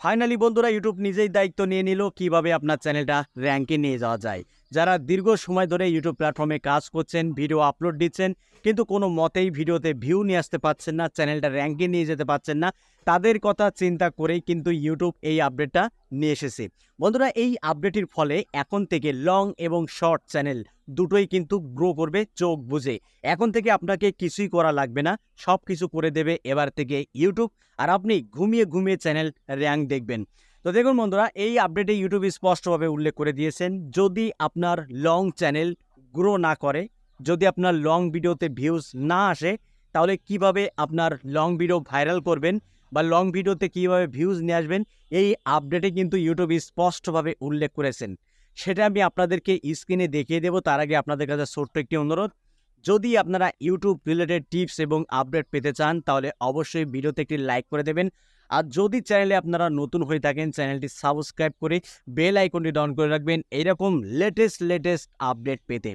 Finally বন্ধুরা YouTube নিজেই দায়িত্ব নিয়ে নিল কিভাবে আপনার চ্যানেলটা র্যাঙ্কে নিয়ে যাওয়া যায়। যারা দীর্ঘ সময় ধরে ইউটিউব প্ল্যাটফর্মে কাজ করছেন, ভিডিও আপলোড দিচ্ছেন, কিন্তু কোনো মতেই ভিডিওতে ভিউ নিয়ে আসতে পারছেন না, চ্যানেলটা র্যাঙ্কে নিয়ে যেতে পারছেন না, তাদের কথা চিন্তা করেই কিন্তু ইউটিউব এই আপডেটটা নিয়ে এসেছে। বন্ধুরা এই আপডেটের ফলে এখন থেকে লং এবং শর্ট চ্যানেল দুটোই কিন্তু গ্রো করবে চোখ বুঝে। এখন থেকে আপনাকে কিছুই করা লাগবে না, সব কিছু করে দেবে এবার থেকে ইউটিউব, আর আপনি ঘুমিয়ে ঘুমিয়ে চ্যানেল র্যাঙ্ক দেখবেন। তো দেখুন বন্ধুরা, এই আপডেটে ইউটিউব স্পষ্টভাবে উল্লেখ করে দিয়েছেন, যদি আপনার লং চ্যানেল গ্রো না করে, যদি আপনার লং ভিডিওতে ভিউজ না আসে, তাহলে কিভাবে আপনার লং ভিডিও ভাইরাল করবেন বা লং ভিডিওতে কিভাবে ভিউজ নিয়ে আসবেন, এই আপডেটে কিন্তু ইউটিউব স্পষ্টভাবে উল্লেখ করেছেন। সেটা আমি আপনাদেরকে স্ক্রিনে দেখিয়ে দেবো। তার আগে আপনাদের কাছে ছোট্ট একটি অনুরোধ, যদি আপনারা ইউটিউব রিলেটেড টিপস এবং আপডেট পেতে চান তাহলে অবশ্যই ভিডিওতে একটি লাইক করে দেবেন। আর যদি চ্যানেলে আপনারা নতুন হয়ে থাকেন, চ্যানেলটি সাবস্ক্রাইব করে বেল আইকনটি ডাউন করে রাখবেন এইরকম লেটেস্ট আপডেট পেতে।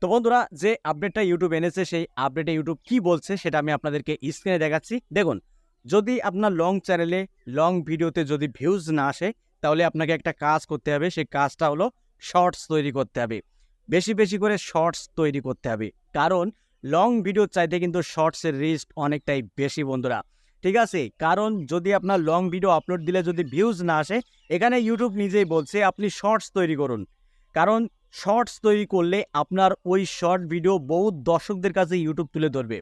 তো বন্ধুরা, যে আপডেটটা ইউটিউব এনেছে সেই আপডেটে ইউটিউব কি বলছে সেটা আমি আপনাদেরকে স্ক্রিনে দেখাচ্ছি। দেখুন, যদি আপনার লং চ্যানেলে লং ভিডিওতে যদি ভিউজ না আসে, তাহলে আপনাকে একটা কাজ করতে হবে। সেই কাজটা হলো শর্টস তৈরি করতে হবে, বেশি বেশি করে শর্টস তৈরি করতে হবে। কারণ লং ভিডিও চাইতে কিন্তু শর্টসের রিস্ক অনেকটাই বেশি বন্ধুরা, ঠিক আছে? কারণ যদি আপনার লং ভিডিও আপলোড দিলে যদি ভিউজ না আসে, এখানে ইউটিউব নিজেই বলছে আপনি শর্টস তৈরি করুন। কারণ শর্টস তৈরি করলে আপনার ওই শর্ট ভিডিও বহু দর্শকদের কাছে ইউটিউব তুলে ধরবে।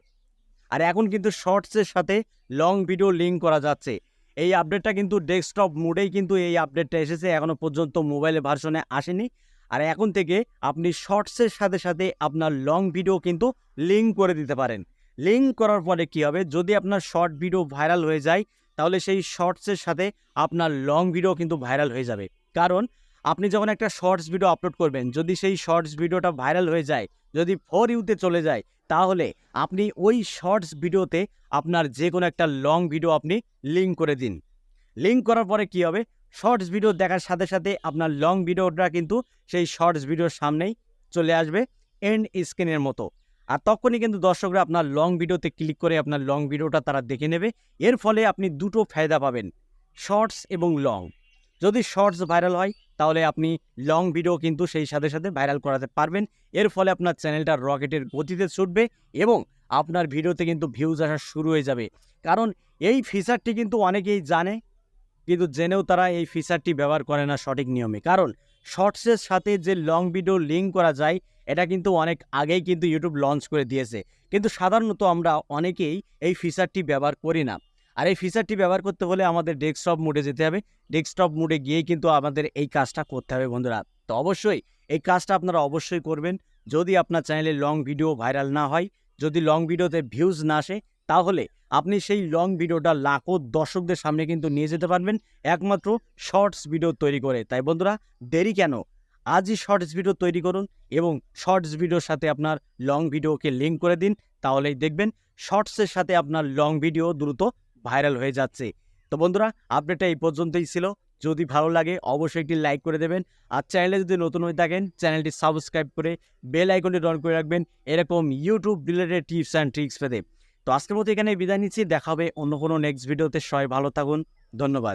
আর এখন কিন্তু শর্টসের সাথে লং ভিডিও লিঙ্ক করা যাচ্ছে। এই আপডেটটা কিন্তু ডেস্কটপ মোডেই কিন্তু এই আপডেটটা এসেছে, এখনও পর্যন্ত মোবাইলে ভার্সনে আসেনি। আর এখন থেকে আপনি শর্টসের সাথে সাথে আপনার লং ভিডিও কিন্তু লিঙ্ক করে দিতে পারেন। লিঙ্ক করার পরে কি হবে, যদি আপনার শর্ট ভিডিও ভাইরাল হয়ে যায়, তাহলে সেই শর্টসের সাথে আপনার লং ভিডিও কিন্তু ভাইরাল হয়ে যাবে। কারণ আপনি যখন একটা শর্টস ভিডিও আপলোড করবেন, যদি সেই শর্টস ভিডিওটা ভাইরাল হয়ে যায়, যদি ফর ইউতে চলে যায়, তাহলে আপনি ওই শর্টস ভিডিওতে আপনার যে কোনো একটা লং ভিডিও আপনি লিঙ্ক করে দিন। লিঙ্ক করার পরে কি হবে, শর্টস ভিডিও দেখার সাথে সাথে আপনার লং ভিডিওটা কিন্তু সেই শর্টস ভিডিওর সামনেই চলে আসবে এন্ড স্ক্রিনের মতো। আর তখনই কিন্তু দর্শকরা আপনার লং ভিডিওতে ক্লিক করে আপনার লং ভিডিওটা তারা দেখে নেবে। এর ফলে আপনি দুটো ফায়দা পাবেন, শর্টস এবং লং। যদি শর্টস ভাইরাল হয়, তাহলে আপনি লং ভিডিও কিন্তু সেই সাথে সাথে ভাইরাল করাতে পারবেন। এর ফলে আপনার চ্যানেলটা রকেটের গতিতে ছুটবে এবং আপনার ভিডিওতে কিন্তু ভিউজ আসা শুরু হয়ে যাবে। কারণ এই ফিচারটি কিন্তু অনেকেই জানে, কিন্তু জেনেও তারা এই ফিচারটি ব্যবহার করে না সঠিক নিয়মে। কারণ শর্টসের সাথে যে লং ভিডিও লিঙ্ক করা যায়, এটা কিন্তু অনেক আগেই কিন্তু ইউটিউব লঞ্চ করে দিয়েছে, কিন্তু সাধারণত আমরা অনেকেই এই ফিচারটি ব্যবহার করি না। আর এই ফিচারটি ব্যবহার করতে হলে আমাদের ডেস্কটপ মোডে যেতে হবে। ডেস্কটপ মোডে গিয়েই কিন্তু আমাদের এই কাজটা করতে হবে বন্ধুরা। তো অবশ্যই এই কাজটা আপনারা অবশ্যই করবেন। যদি আপনার চ্যানেলে লং ভিডিও ভাইরাল না হয়, যদি লং ভিডিওতে ভিউজ না আসে, তাহলে আপনি সেই লং ভিডিওটা লাখো দর্শকদের সামনে কিন্তু নিয়ে যেতে পারবেন একমাত্র শর্টস ভিডিও তৈরি করে। তাই বন্ধুরা, দেরি কেন? আজই শর্টস ভিডিও তৈরি করুন এবং শর্টস ভিডিওর সাথে আপনার লং ভিডিওকে লিঙ্ক করে দিন। তাহলেই দেখবেন শর্টসের সাথে আপনার লং ভিডিও দ্রুত ভাইরাল হয়ে যাচ্ছে। তো বন্ধুরা, আপডেটটা এই পর্যন্তই ছিল। যদি ভালো লাগে অবশ্যই একটি লাইক করে দেবেন। আর চ্যানেলে যদি নতুন হয়ে থাকেন, চ্যানেলটি সাবস্ক্রাইব করে বেল আইকনটি অন করে রাখবেন এরকম YouTube related tips and tricks পেতে। তো আজকের মতো এখানে বিদায় নিচ্ছি, দেখা হবে অন্য কোনো নেক্সট ভিডিওতে। সবাই ভালো থাকুন, ধন্যবাদ।